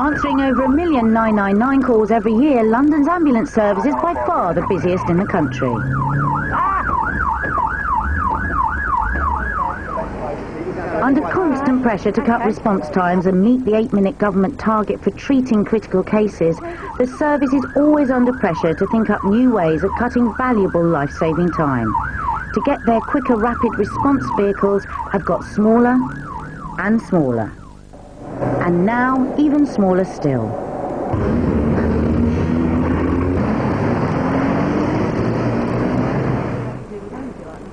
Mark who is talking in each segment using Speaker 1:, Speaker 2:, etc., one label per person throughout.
Speaker 1: Answering over 1 million 999 calls every year, London's ambulance service is by far the busiest in the country. Under constant pressure to cut response times and meet the 8-minute government target for treating critical cases, the service is always under pressure to think up new ways of cutting valuable life-saving time. To get there, quicker rapid response vehicles have got smaller and smaller. And now, even smaller still.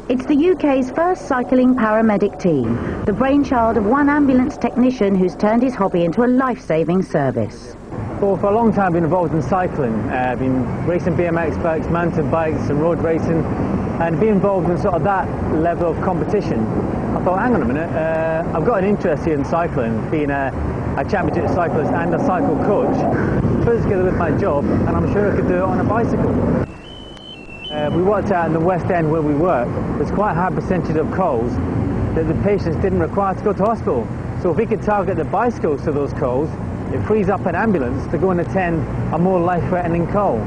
Speaker 1: It's the UK's first cycling paramedic team, the brainchild of one ambulance technician who's turned his hobby into a life-saving service.
Speaker 2: Well, for a long time I've been involved in cycling. I've been racing BMX bikes, mountain bikes and road racing, and being involved in sort of that level of competition. I thought, hang on a minute, I've got an interest here in cycling, being a championship cyclist and a cycle coach. Put it together with my job, and I'm sure I could do it on a bicycle. We worked out in the West End where we work, there's quite a high percentage of calls that the patients didn't require to go to hospital. So if we could target the bicycles to those calls, it frees up an ambulance to go and attend a more life-threatening call.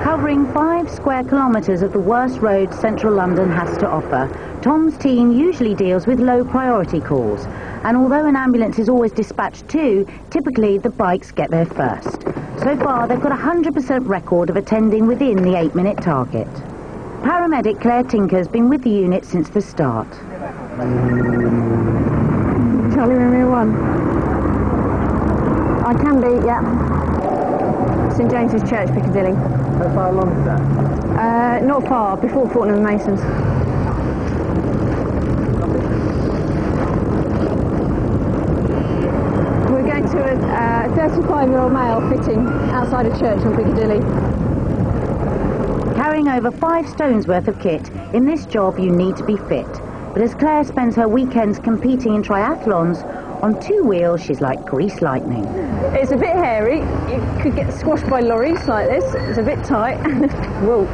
Speaker 1: Covering 5 square kilometres of the worst roads central London has to offer, Tom's team usually deals with low-priority calls. And although an ambulance is always dispatched too, typically the bikes get there first. So far, they've got a 100% record of attending within the 8-minute target. Paramedic Claire Tinker's been with the unit since the start.
Speaker 3: Charlie Romeo 1. I can be, yeah. St James's Church, Piccadilly.
Speaker 2: How far along is that?
Speaker 3: Not far, before Fortnum and Mason's. We're going to a 35-year-old male fitting outside a church on Piccadilly.
Speaker 1: Carrying over 5 stones worth of kit, in this job you need to be fit. But as Claire spends her weekends competing in triathlons, on 2 wheels she's like greased lightning.
Speaker 3: It's a bit hairy. You could get squashed by lorries like this. It's a bit tight. Whoa,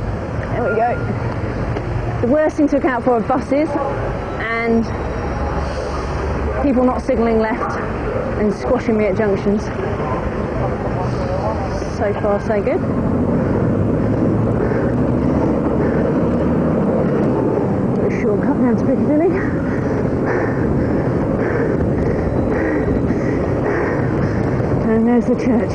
Speaker 3: there we go. The worst thing to look out for are buses and people not signalling left and squashing me at junctions. So far, so good. A shortcut down to Piccadilly. And there's the church.